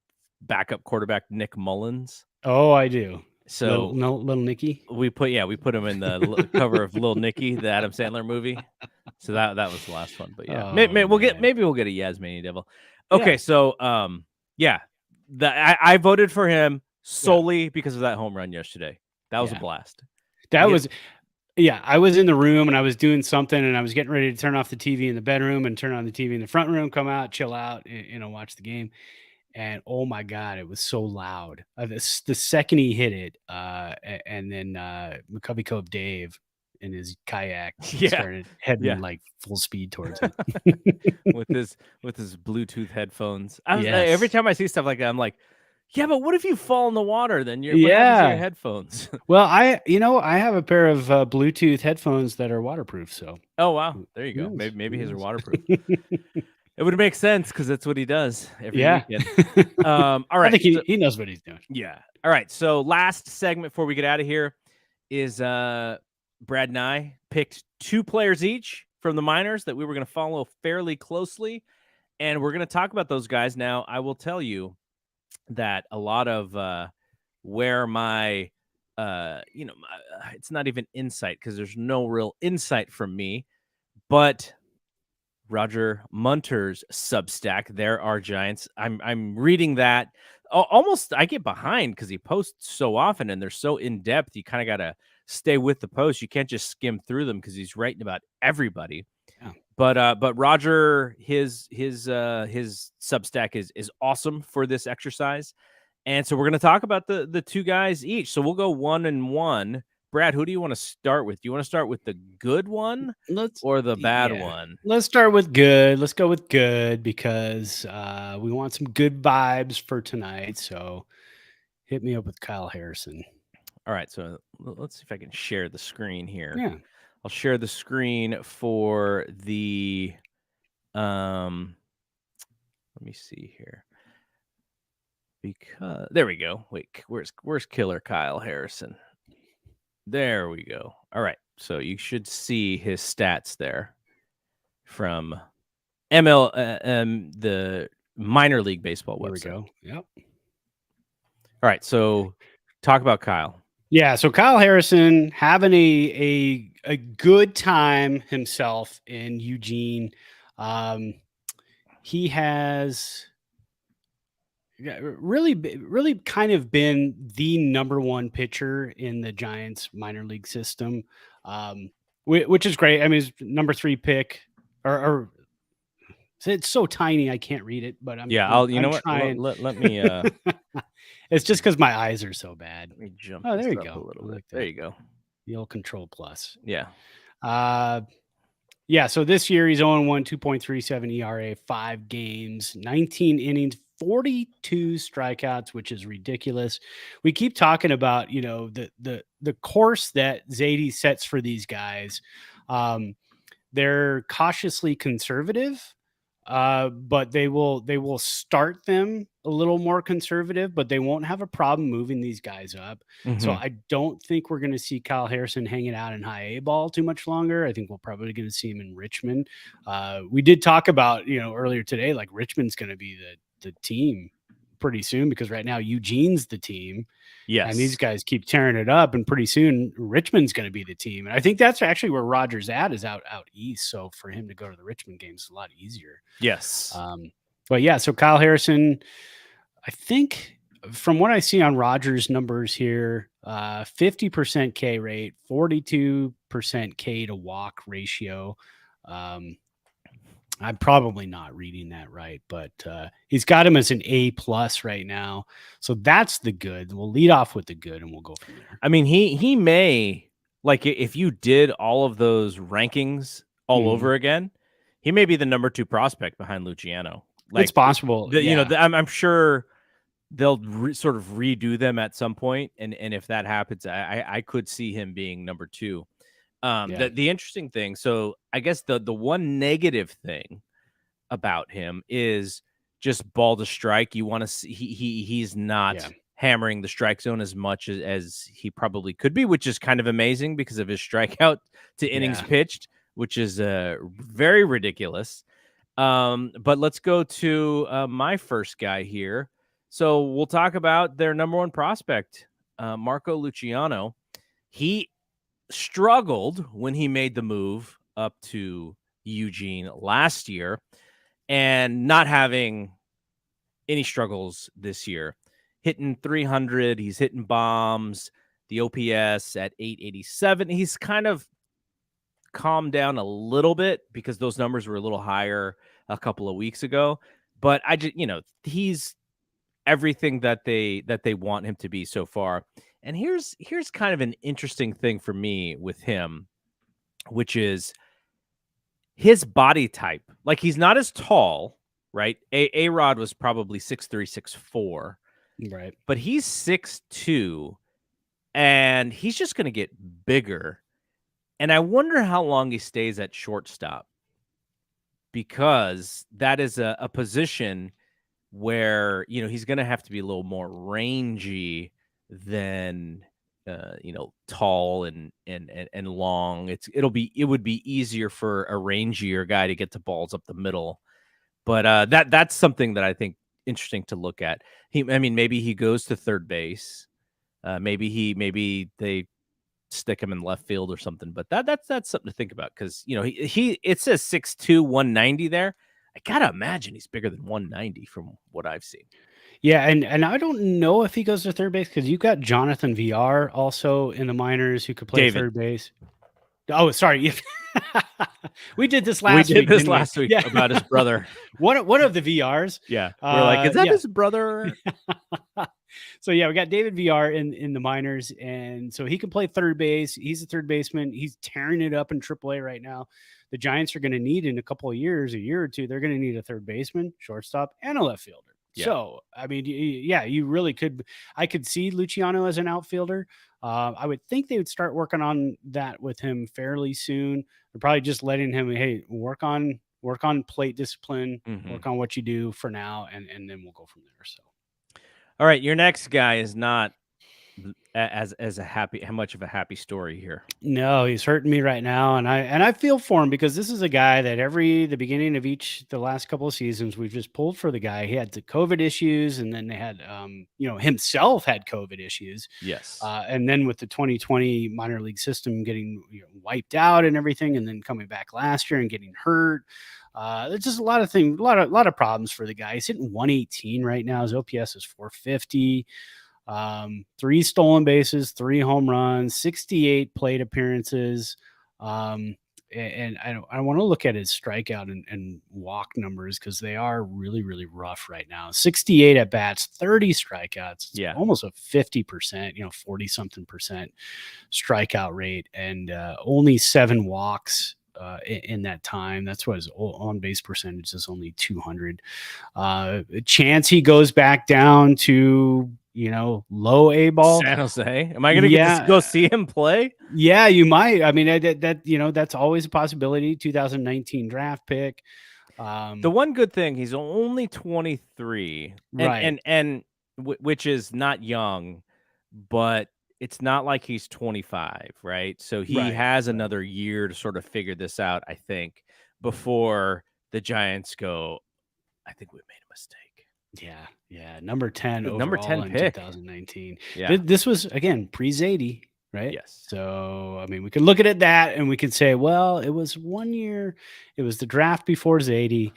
backup quarterback Nick Mullins? Oh, I do. So little Nicky. We put him in the cover of Little Nicky, the Adam Sandler movie. So that was the last one. But yeah, maybe we'll get a Yasmanian Devil. Okay, so I voted for him solely because of that home run yesterday. That was a blast. That was. Yeah, I was in the room and I was doing something, and I was getting ready to turn off the TV in the bedroom and turn on the TV in the front room, come out, chill out, watch the game. And oh my God, it was so loud. The second he hit it, and then McCovey Cove Dave in his kayak started heading like full speed towards it with his Bluetooth headphones. Every time I see stuff like that, I'm like, yeah, but what if you fall in the water? Then you're your headphones. Well, I have a pair of Bluetooth headphones that are waterproof. So oh wow, there you go. Maybe his are waterproof. It would make sense because that's what he does every weekend. All right, I think he knows what he's doing. Yeah. All right. So last segment before we get out of here is Brad and I picked 2 players each from the minors that we were going to follow fairly closely, and we're going to talk about those guys. Now, I will tell you that a lot of where my it's not even insight, because there's no real insight from me, but Roger Munter's Substack, There Are Giants, I'm reading that. Almost I get behind because he posts so often and they're so in depth. You kind of got to stay with the post. You can't just skim through them because he's writing about everybody. Yeah. But Roger, his Substack is awesome for this exercise. And so we're going to talk about the 2 guys each. So we'll go 1 and 1 Brad, who do you want to start with? Do you want to start with the good one or the bad one? Let's start with good. Let's go with good because we want some good vibes for tonight. So hit me up with Kyle Harrison. All right, so let's see if I can share the screen here. Yeah. I'll share the screen for the let me see here. Because there we go. Wait, where's Killer Kyle Harrison? There we go. All right. So you should see his stats there from the minor league baseball website. There we go. Yep. All right. So talk about Kyle. Yeah. So Kyle Harrison having a good time himself in Eugene. He has really kind of been the number one pitcher in the Giants minor league system, which is great. I mean, it's number 3 pick, or it's so tiny I can't read it. But I'm trying. Let me. It's just because my eyes are so bad. Let me jump. Oh, there you go. A little bit. There you go. The old Control Plus. Yeah. Yeah. So this year he's 0-1, 2.37 ERA, 5 games, 19 innings, 42 strikeouts, which is ridiculous. We keep talking about, the course that Zadie sets for these guys. They're cautiously conservative, but they will start them a little more conservative, but they won't have a problem moving these guys up. Mm-hmm. So I don't think we're going to see Kyle Harrison hanging out in high A ball too much longer. I think we're probably going to see him in Richmond. We did talk about, earlier today, like Richmond's going to be the team pretty soon because right now Eugene's the team. Yes. And these guys keep tearing it up, and pretty soon Richmond's going to be the team. And I think that's actually where Roger's is out east. So for him to go to the Richmond games is a lot easier. Yes. But yeah, so Kyle Harrison, I think from what I see on Roger's numbers here, 50% K rate, 42% K to walk ratio. I'm probably not reading that right, but he's got him as an A+ right now. So that's the good. We'll lead off with the good and we'll go from there. I mean, he may, like, if you did all of those rankings all over again, he may be the number 2 prospect behind Luciano. Like, it's possible. I'm sure they'll sort of redo them at some point. And if that happens, I could see him being number 2. The interesting thing, so I guess the one negative thing about him is just ball to strike. You want to see he's not hammering the strike zone as much as he probably could be, which is kind of amazing because of his strikeout to innings pitched, which is very ridiculous. But let's go to my first guy here. So we'll talk about their number 1 prospect, Marco Luciano. He struggled when he made the move up to Eugene last year and not having any struggles this year. Hitting 300, he's hitting bombs, the OPS at 887. He's kind of calmed down a little bit because those numbers were a little higher a couple of weeks ago, but I just, he's everything that they want him to be so far. And here's kind of an interesting thing for me with him, which is his body type. Like, he's not as tall, right? A-Rod was probably 6'3", 6'4", right? But he's 6'2", and he's just going to get bigger. And I wonder how long he stays at shortstop, because that is a position where, he's going to have to be a little more rangy than tall and long. It would be easier for a rangier guy to get the balls up the middle. But that's something that I think interesting to look at. Maybe he goes to third base. Maybe they stick him in left field or something. But that's something to think about, because it says 6'2", 190 there. I gotta imagine he's bigger than 190 from what I've seen. Yeah, and I don't know if he goes to third base, because you've got Jonathan VR also in the minors who could play third base. Oh, sorry. We did this last week. Yeah. About his brother. One of the VRs. Yeah. We're like, is that his brother? So yeah, we got David VR in the minors, and so he can play third base. He's a third baseman. He's tearing it up in AAA right now. The Giants are going to need in a couple of years, a year or two, they're going to need a third baseman, shortstop, and a left fielder. Yeah. So I mean, yeah, you really could. I could see Luciano as an outfielder. I would think they would start working on that with him fairly soon. They're probably just letting him, hey, work on plate discipline, work on what you do for now, and then we'll go from there. So. All right, your next guy is not as how much of a happy story here. No, he's hurting me right now, and I feel for him because this is a guy that the beginning of the last couple of seasons we've just pulled for the guy. He had the COVID issues, and then they had himself had COVID issues. Yes, and then with the 2020 minor league system getting wiped out and everything, and then coming back last year and getting hurt. There's just a lot of things, a lot of problems for the guy. He's hitting 118 right now. His OPS is 450. 3 stolen bases, 3 home runs, 68 plate appearances. And I want to look at his strikeout and walk numbers because they are really, really rough right now. 68 at bats, 30 strikeouts. It's almost a 50%, 40 something percent strikeout rate, and only 7 walks. In that time. That's what his on base percentage is, only 200. A chance he goes back down to low A ball. San Jose. Am I going to get to go see him play? Yeah, you might. I mean, that's always a possibility. 2019 draft pick. The one good thing, he's only 23, right? And which is not young, but it's not like he's 25, right? So he has another year to sort of figure this out, I think, before the Giants go, I think we made a mistake. Yeah. Number 10 overall number 10 in pick. 2019. Yeah. This was, again, pre-Zadie, right? Yes. So, I mean, we could look at that and we could say, well, it was 1 year. It was the draft before Zadie.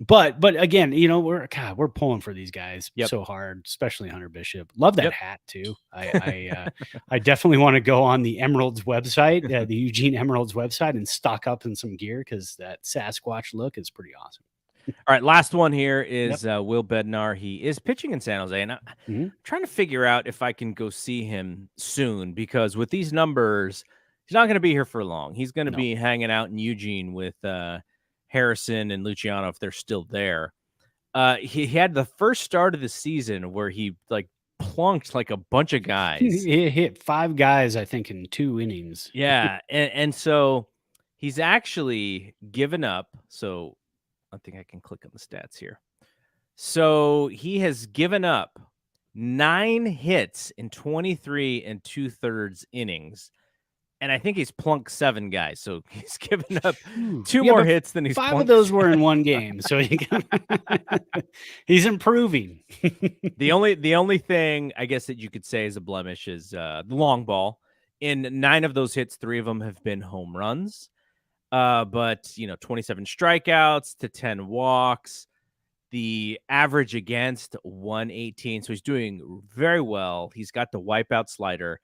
But again, we're pulling for these guys so hard, especially Hunter Bishop. Love that hat too. I definitely want to go on the Emeralds website, the Eugene Emeralds website, and stock up in some gear because that Sasquatch look is pretty awesome. All right, last one here is Will Bednar. He is pitching in San Jose, and I'm trying to figure out if I can go see him soon because with these numbers, he's not going to be here for long. He's going to be hanging out in Eugene with Harrison and Luciano if they're still there. He had the first start of the season where he plunked like a bunch of guys. He hit 5 guys, I think, in 2 innings. Yeah, and so he's actually given up. So I think I can click on the stats here. So he has given up 9 hits in 23 and 2/3 innings. And I think he's plunked 7 guys, so he's given up 2 more hits than he's 5 plunked. of those were in one game, so he's improving. The only thing I guess that you could say is a blemish is the long ball. In 9 of those hits, 3 of them have been home runs. But 27 strikeouts to 10 walks. The average against 118, so he's doing very well. He's got the wipeout slider.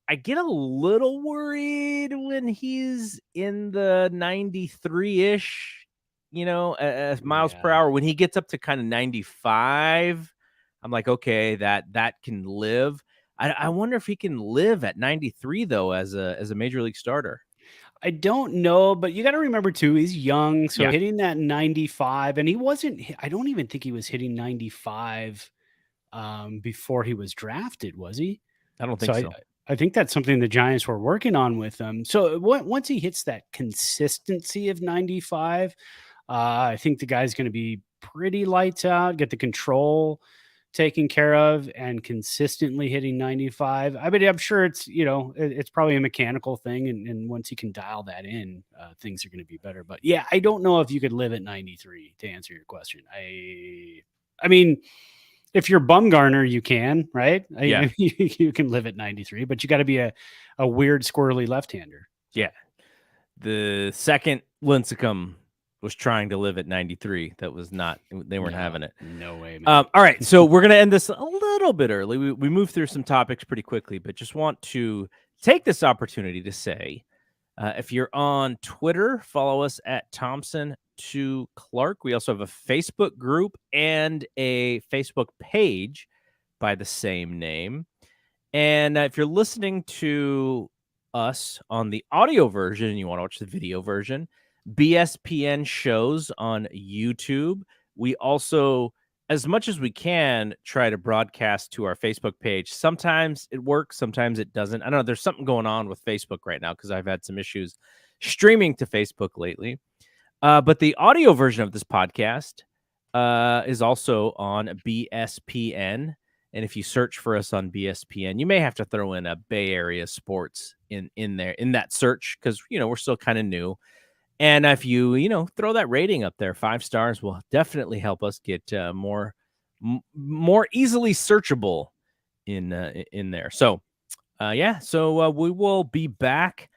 I get a little worried when he's in the 93-ish, miles per hour. When he gets up to kind of 95, I'm like, okay, that can live. I wonder if he can live at 93 though as a major league starter. I don't know, but you got to remember too, he's young, so hitting that 95, and I don't even think he was hitting 95 before he was drafted, was he? I don't think so. I think that's something the Giants were working on with him. So once he hits that consistency of 95, I think the guy's going to be pretty lights out, get the control taken care of, and consistently hitting 95. I mean, I'm sure it's, it's probably a mechanical thing. And once he can dial that in, things are going to be better. But yeah, I don't know if you could live at 93 to answer your question. I mean, if you're Bumgarner, you can, right? Yeah. You can live at 93, but you got to be a weird, squirrely left-hander. Yeah. The second Lincecum was trying to live at 93. That was not, they weren't having it. No way, man. All right. So we're going to end this a little bit early. We moved through some topics pretty quickly, but just want to take this opportunity to say, if you're on Twitter, follow us at Thompson to Clark. We also have a Facebook group and a Facebook page. by the same name. And if you're listening to us on the audio version and you want to watch the video version, BSPN shows on YouTube. We also, as much as we can, try to broadcast to our Facebook page. Sometimes it works, sometimes it doesn't. I don't know. There's something going on with Facebook right now because I've had some issues streaming to Facebook lately. But the audio version of this podcast is also on BSPN. And if you search for us on BSPN, you may have to throw in a Bay Area sports in there in that search because, we're still kind of new. And if you, throw that rating up there, 5 stars will definitely help us get more easily searchable in there. So, so we will be back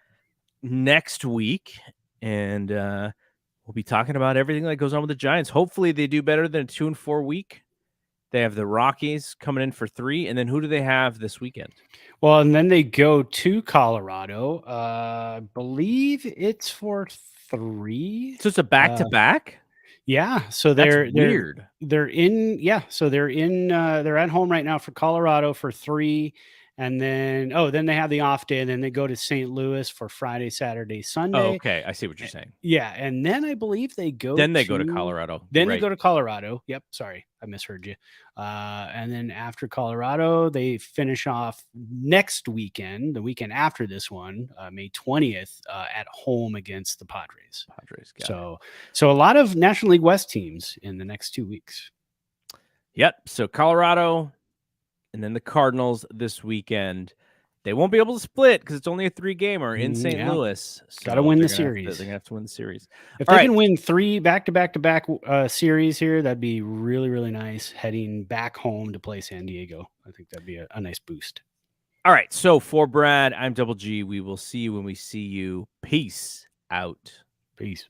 next week, and we'll be talking about everything that goes on with the Giants. Hopefully they do better than a 2-4 week. They have the Rockies coming in for 3, and then who do they have this weekend? Well, and then they go to Colorado. I believe it's for 3. So it's a back-to-back? Yeah. So they're weird. They're in. Yeah. So they're in. They're at home right now for Colorado for 3. And then, then they have the off day, and then they go to St. Louis for Friday, Saturday, Sunday. Oh, okay. I see what you're saying. Yeah. And then I believe they go Then they go to Colorado. Then they go to Colorado. Yep. Sorry. I misheard you. And then after Colorado, they finish off next weekend, the weekend after this one, May 20th, at home against the Padres. So a lot of National League West teams in the next 2 weeks. Yep. So Colorado, and then the Cardinals this weekend. They won't be able to split because it's only a 3-gamer in St. Louis. So got to win the series. They're going to have to win the series. If they can win 3 back-to-back series here, that'd be really, really nice heading back home to play San Diego. I think that'd be a nice boost. All right. So for Brad, I'm Double G. We will see you when we see you. Peace out. Peace.